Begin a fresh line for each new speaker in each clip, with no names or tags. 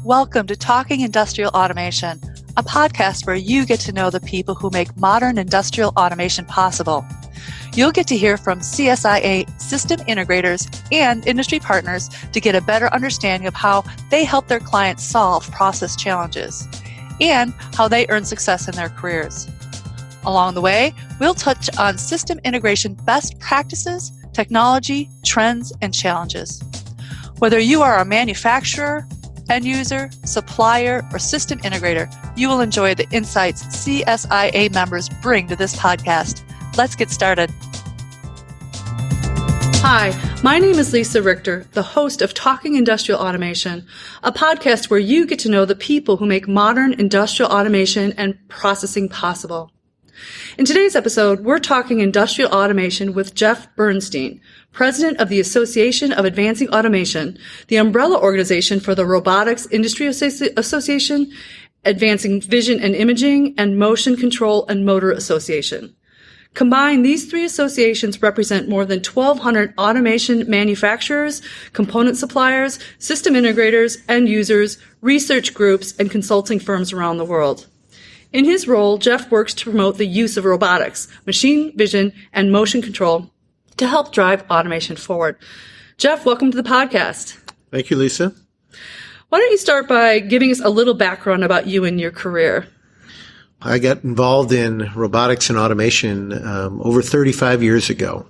Welcome to Talking Industrial Automation, a podcast where you get to know the people who make modern industrial automation possible. You'll get to hear from CSIA system integrators and industry partners to get a better understanding of how they help their clients solve process challenges and how they earn success in their careers. Along the way, we'll touch on system integration best practices, technology, trends, and challenges. Whether you are a manufacturer, end user, supplier, or system integrator, you will enjoy the insights CSIA members bring to this podcast. Let's get started. Hi, my name is Lisa Richter, the host of Talking Industrial Automation, a podcast where you get to know the people who make modern industrial automation and processing possible. In today's episode, we're talking industrial automation with Jeff Burnstein, president of the Association of Advancing Automation, the umbrella organization for the Robotics Industry Association, Advancing Vision and Imaging, and Motion Control and Motor Association. Combined, these three associations represent more than 1,200 automation manufacturers, component suppliers, system integrators, end users, research groups, and consulting firms around the world. In his role, Jeff works to promote the use of robotics, machine vision, and motion control to help drive automation forward. Jeff, welcome to the podcast.
Thank you, Lisa.
Why don't you start by giving us a little background about you and your career?
I got involved in robotics and automation over 35 years ago.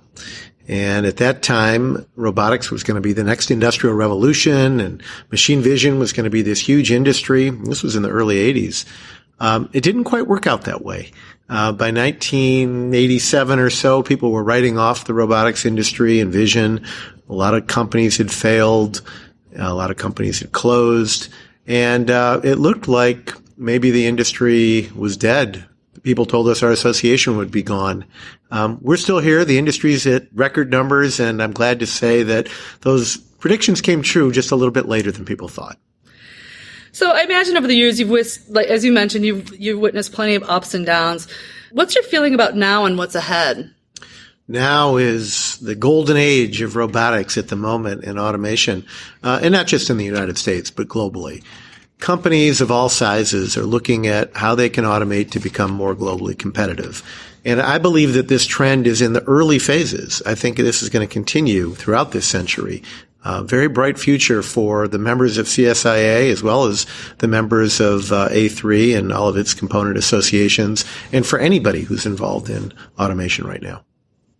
And at that time, robotics was going to be the next industrial revolution, and machine vision was going to be this huge industry. This was in the early 80s. It didn't quite work out that way. By 1987 or so, people were writing off the robotics industry and vision. A lot of companies had failed. A lot of companies had closed. And it looked like maybe the industry was dead. People told us our association would be gone. We're still here. The industry's at record numbers, and I'm glad to say that those predictions came true just a little bit later than people thought.
So I imagine over the years, as you mentioned, you've witnessed plenty of ups and downs. What's your feeling about now and what's ahead?
Now is the golden age of robotics at the moment in automation, and not just in the United States, but globally. Companies of all sizes are looking at how they can automate to become more globally competitive. And I believe that this trend is in the early phases. I think this is going to continue throughout this century. Very bright future for the members of CSIA as well as the members of A3 and all of its component associations, and for anybody who's involved in automation right now.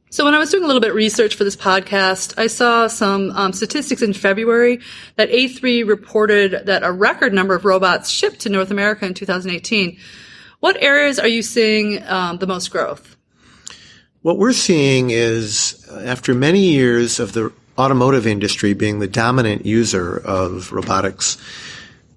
So when I was doing a little bit of research for this podcast, I saw some statistics in February that A3 reported that a record number of robots shipped to North America in 2018. What areas are you seeing the most growth?
What we're seeing is, after many years of the automotive industry being the dominant user of robotics,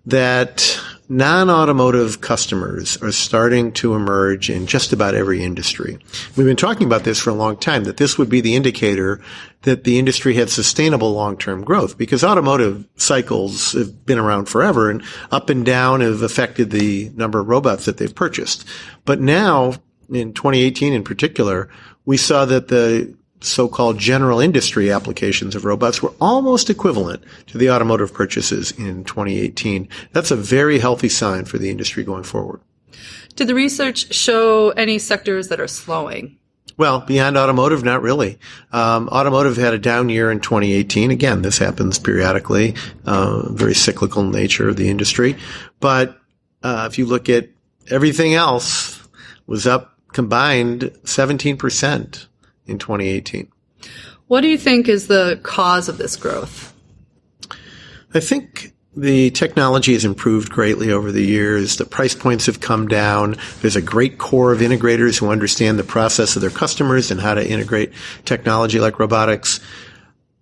that non-automotive customers are starting to emerge in just about every industry. We've been talking about this for a long time, that this would be the indicator that the industry had sustainable long-term growth, because automotive cycles have been around forever, and up and down have affected the number of robots that they've purchased. But now, in 2018 in particular, we saw that the so-called general industry applications of robots were almost equivalent to the automotive purchases in 2018. That's a very healthy sign for the industry going forward.
Did the research show any sectors that are slowing?
Well, beyond automotive, not really. Automotive had a down year in 2018. Again, this happens periodically, very cyclical nature of the industry. But if you look at everything else, was up combined 17%. In 2018.
What do you think is the cause of this growth?
I think the technology has improved greatly over the years. The price points have come down. There's a great core of integrators who understand the process of their customers and how to integrate technology like robotics.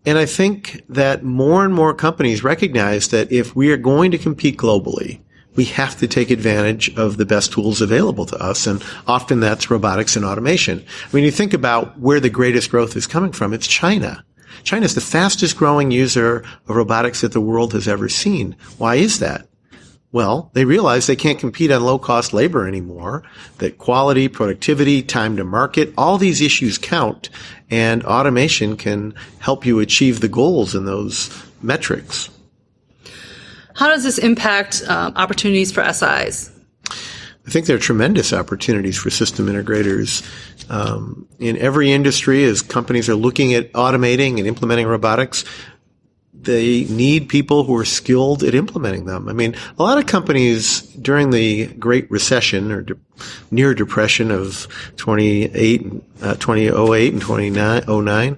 And I think that more and more companies recognize that if we are going to compete globally, we have to take advantage of the best tools available to us, and often that's robotics and automation. When you think about where the greatest growth is coming from, it's China. China is the fastest growing user of robotics that the world has ever seen. Why is that? Well, they realize they can't compete on low-cost labor anymore, that quality, productivity, time to market, all these issues count, and automation can help you achieve the goals in those metrics.
How does this impact opportunities for SIs?
I think there are tremendous opportunities for system integrators in every industry. As companies are looking at automating and implementing robotics, they need people who are skilled at implementing them. I mean, a lot of companies during the Great Recession or near depression of 2008 and 2009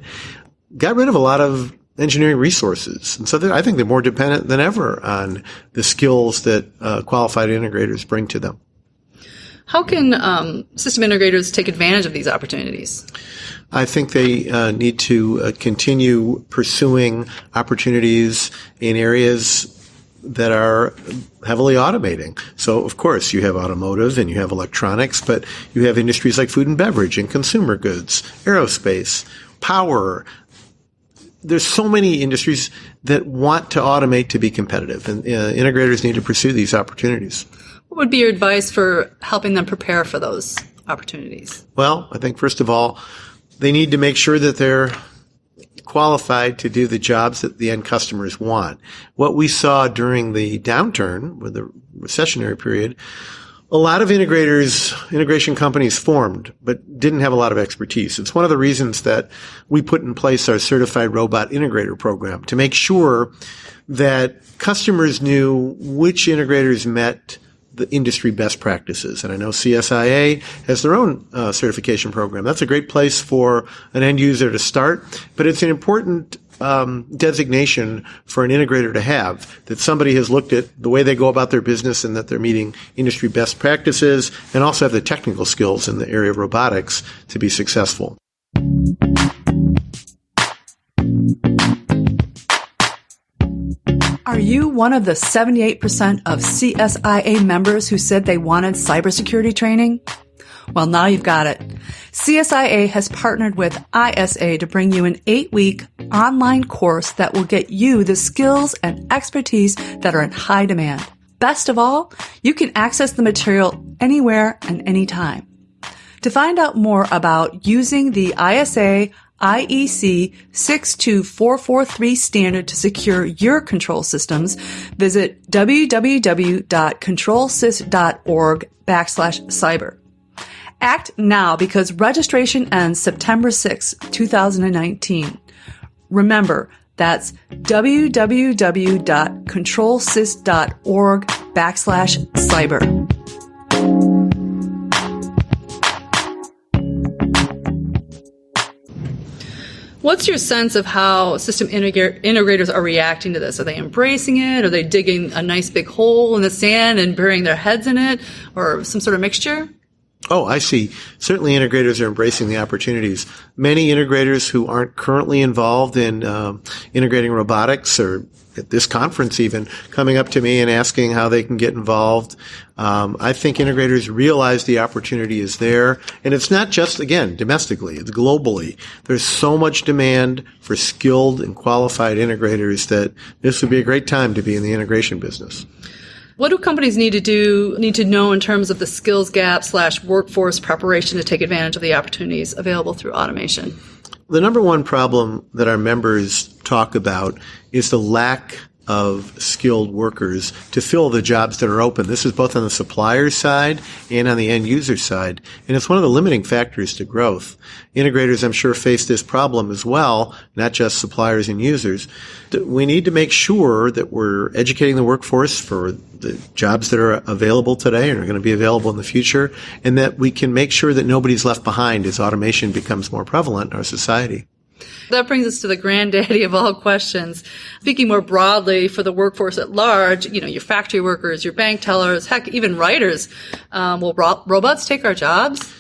got rid of a lot of engineering resources. And so I think they're more dependent than ever on the skills that qualified integrators bring to them.
How can system integrators take advantage of these opportunities?
I think they need to continue pursuing opportunities in areas that are heavily automating. So, of course, you have automotive and you have electronics, but you have industries like food and beverage and consumer goods, aerospace, power. There's so many industries that want to automate to be competitive, and integrators need to pursue these opportunities.
What would be your advice for helping them prepare for those opportunities?
Well, I think, first of all, they need to make sure that they're qualified to do the jobs that the end customers want. What we saw during the downturn, with the recessionary period, a lot of integration companies formed, but didn't have a lot of expertise. It's one of the reasons that we put in place our Certified Robot Integrator program, to make sure that customers knew which integrators met the industry best practices. And I know CSIA has their own certification program. That's a great place for an end user to start, but it's an important designation for an integrator to have, that somebody has looked at the way they go about their business and that they're meeting industry best practices, and also have the technical skills in the area of robotics to be successful.
Are you one of the 78% of CSIA members who said they wanted cybersecurity training? Well, now you've got it. CSIA has partnered with ISA to bring you an 8-week online course that will get you the skills and expertise that are in high demand. Best of all, you can access the material anywhere and anytime. To find out more about using the ISA IEC 62443 standard to secure your control systems, visit www.controlsys.org/cyber. Act now, because registration ends September 6, 2019. Remember, that's www.controlsys.org/cyber. What's your sense of how system integrators are reacting to this? Are they embracing it? Are they digging a nice big hole in the sand and burying their heads in it, or some sort of mixture?
Oh, I see. Certainly integrators are embracing the opportunities. Many integrators who aren't currently involved in integrating robotics, or at this conference even, coming up to me and asking how they can get involved. I think integrators realize the opportunity is there. And it's not just, again, domestically, it's globally. There's so much demand for skilled and qualified integrators that this would be a great time to be in the integration business.
What do companies need to know in terms of the skills gap / workforce preparation to take advantage of the opportunities available through automation?
The number one problem that our members talk about is the lack of skilled workers to fill the jobs that are open. This is both on the supplier side and on the end user side. And it's one of the limiting factors to growth. Integrators, I'm sure, face this problem as well, not just suppliers and users. We need to make sure that we're educating the workforce for the jobs that are available today and are going to be available in the future, and that we can make sure that nobody's left behind as automation becomes more prevalent in our society.
That brings us to the granddaddy of all questions. Speaking more broadly for the workforce at large, your factory workers, your bank tellers, heck, even writers. Will robots take our jobs?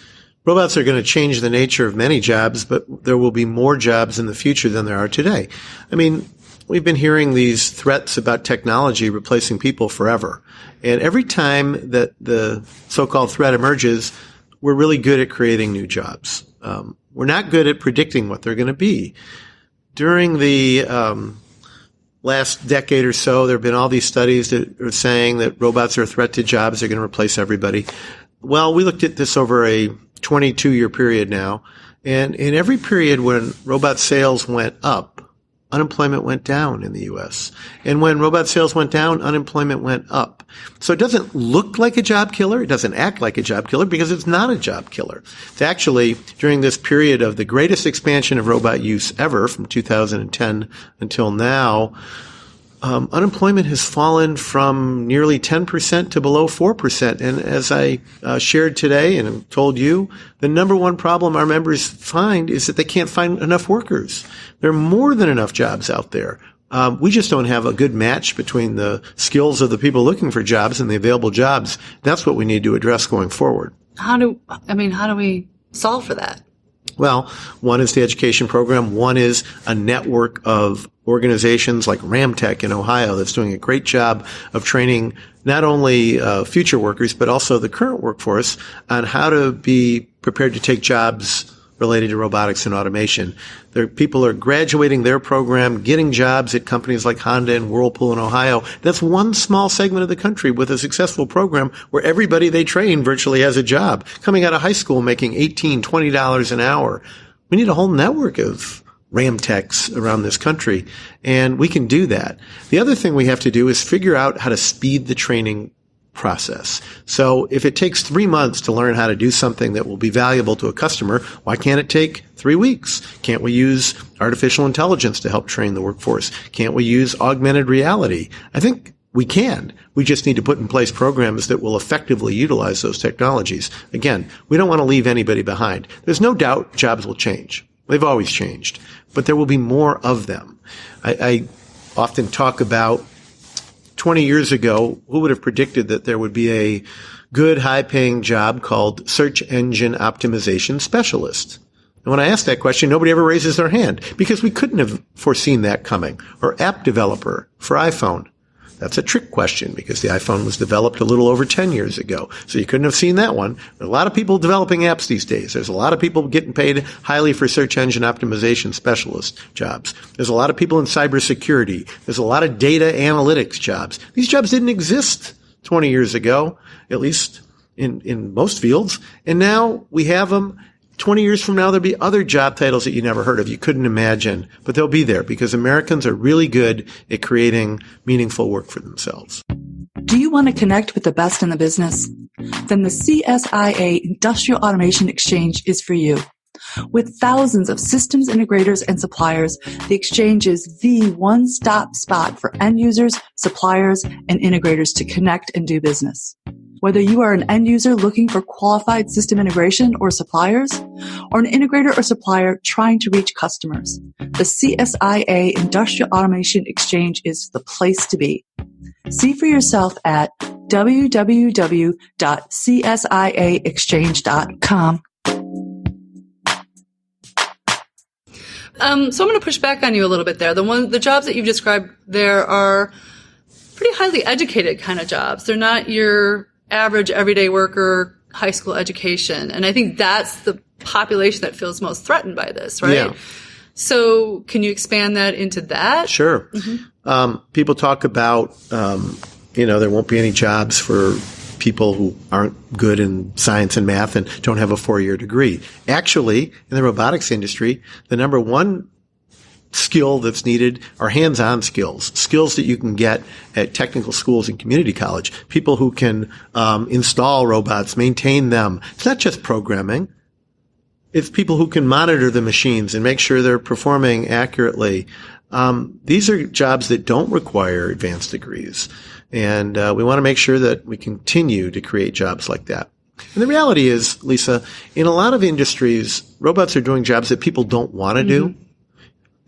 Robots are going to change the nature of many jobs, but there will be more jobs in the future than there are today. I mean, we've been hearing these threats about technology replacing people forever. And every time that the so-called threat emerges, we're really good at creating new jobs. We're not good at predicting what they're going to be. During the last decade or so, there have been all these studies that are saying that robots are a threat to jobs. They're going to replace everybody. Well, we looked at this over a 22-year period now. And in every period when robot sales went up, unemployment went down in the U.S. And when robot sales went down, unemployment went up. So it doesn't look like a job killer. It doesn't act like a job killer because it's not a job killer. It's actually, during this period of the greatest expansion of robot use ever, from 2010 until now, unemployment has fallen from nearly 10% to below 4%. And as I shared today and told you, the number one problem our members find is that they can't find enough workers. There are more than enough jobs out there. We just don't have a good match between the skills of the people looking for jobs and the available jobs. That's what we need to address going forward.
How do we solve for that?
Well, one is the education program. One is a network of organizations like Ramtech in Ohio that's doing a great job of training not only future workers, but also the current workforce on how to be prepared to take jobs related to robotics and automation. People are graduating their program, getting jobs at companies like Honda and Whirlpool in Ohio. That's one small segment of the country with a successful program where everybody they train virtually has a job, coming out of high school making $18, $20 an hour. We need a whole network of Ramtechs around this country, and we can do that. The other thing we have to do is figure out how to speed the training process. So if it takes 3 months to learn how to do something that will be valuable to a customer, why can't it take 3 weeks? Can't we use artificial intelligence to help train the workforce? Can't we use augmented reality? I think we can. We just need to put in place programs that will effectively utilize those technologies. Again, we don't want to leave anybody behind. There's no doubt jobs will change. They've always changed, but there will be more of them. I often talk about 20 years ago, who would have predicted that there would be a good, high-paying job called search engine optimization specialist? And when I ask that question, nobody ever raises their hand because we couldn't have foreseen that coming. Or app developer for iPhone. That's a trick question because the iPhone was developed a little over 10 years ago. So you couldn't have seen that one. There are a lot of people developing apps these days. There's a lot of people getting paid highly for search engine optimization specialist jobs. There's a lot of people in cybersecurity. There's a lot of data analytics jobs. These jobs didn't exist 20 years ago, at least in most fields. And now we have them. 20 years from now, there'll be other job titles that you never heard of, you couldn't imagine, but they'll be there because Americans are really good at creating meaningful work for themselves.
Do you want to connect with the best in the business? Then the CSIA Industrial Automation Exchange is for you. With thousands of systems integrators and suppliers, the exchange is the one-stop spot for end users, suppliers, and integrators to connect and do business. Whether you are an end user looking for qualified system integration or suppliers, or an integrator or supplier trying to reach customers, the CSIA Industrial Automation Exchange is the place to be. See for yourself at www.csiaexchange.com. So I'm going to push back on you a little bit there. The jobs that you've described there are pretty highly educated kind of jobs. They're not your average everyday worker, high school education. And I think that's the population that feels most threatened by this, right?
Yeah.
So can you expand that into that?
Sure. Mm-hmm. People talk about, there won't be any jobs for people who aren't good in science and math and don't have a 4-year degree. Actually, in the robotics industry, the number one skill that's needed are hands-on skills that you can get at technical schools and community college. People who can install robots, maintain them. It's not just programming. It's people who can monitor the machines and make sure they're performing accurately. These are jobs that don't require advanced degrees. And we want to make sure that we continue to create jobs like that. And the reality is, Lisa, in a lot of industries, robots are doing jobs that people don't want to do.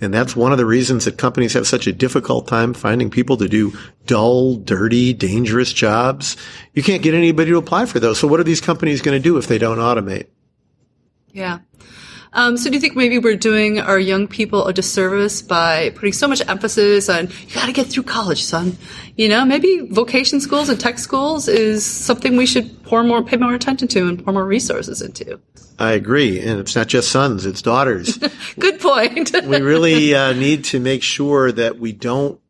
And that's one of the reasons that companies have such a difficult time finding people to do dull, dirty, dangerous jobs. You can't get anybody to apply for those. So what are these companies going to do if they don't automate? Yeah.
So do you think maybe we're doing our young people a disservice by putting so much emphasis on, you got to get through college, son? Maybe vocation schools and tech schools is something we should pay more attention to and pour more resources into.
I agree. And it's not just sons, it's daughters.
Good point.
We really need to make sure that we don't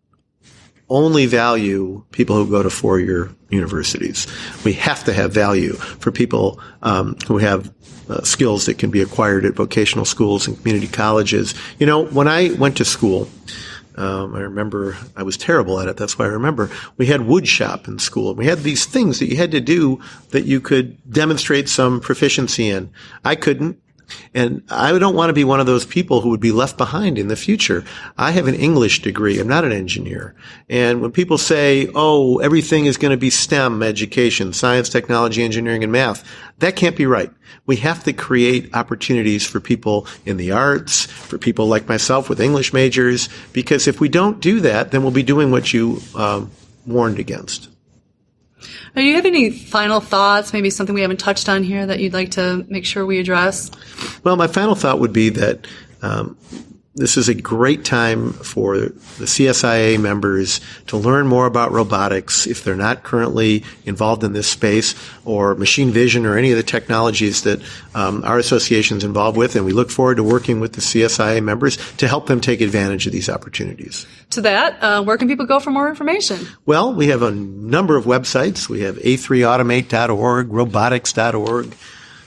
only value people who go to four-year universities. We have to have value for people who have skills that can be acquired at vocational schools and community colleges. You know, when I went to school, I remember I was terrible at it. That's why I remember we had wood shop in school. We had these things that you had to do that you could demonstrate some proficiency in. I couldn't. And I don't want to be one of those people who would be left behind in the future. I have an English degree. I'm not an engineer. And when people say, oh, everything is going to be STEM education, science, technology, engineering, and math, that can't be right. We have to create opportunities for people in the arts, for people like myself with English majors, because if we don't do that, then we'll be doing what you warned against.
Do you have any final thoughts, maybe something we haven't touched on here that you'd like to make sure we address?
Well, my final thought would be that this is a great time for the CSIA members to learn more about robotics if they're not currently involved in this space, or machine vision, or any of the technologies that our association is involved with. And we look forward to working with the CSIA members to help them take advantage of these opportunities.
To that, where can people go for more information?
Well, we have a number of websites. We have a3automate.org, robotics.org,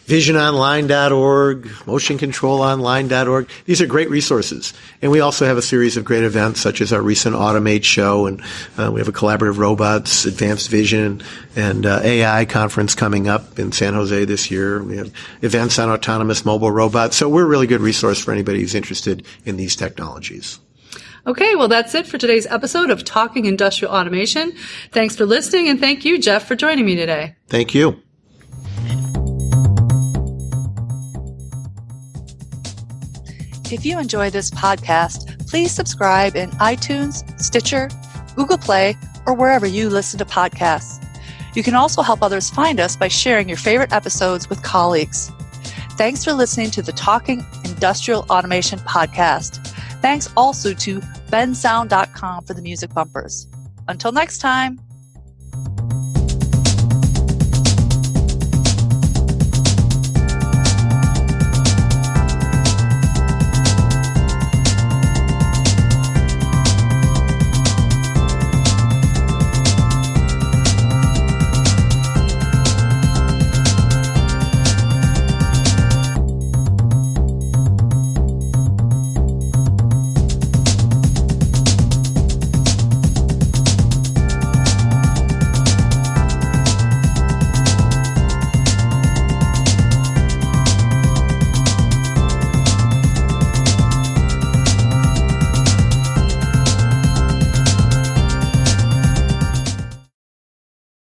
visiononline.org, motioncontrolonline.org. These are great resources. And we also have a series of great events, such as our recent Automate show, and we have a collaborative robots, advanced vision, and AI conference coming up in San Jose this year. We have events on autonomous mobile robots. So we're a really good resource for anybody who's interested in these technologies.
Okay, well, that's it for today's episode of Talking Industrial Automation. Thanks for listening, and thank you, Jeff, for joining me today.
Thank you.
If you enjoy this podcast, please subscribe in iTunes, Stitcher, Google Play, or wherever you listen to podcasts. You can also help others find us by sharing your favorite episodes with colleagues. Thanks for listening to the Talking Industrial Automation podcast. Thanks also to bensound.com for the music bumpers. Until next time.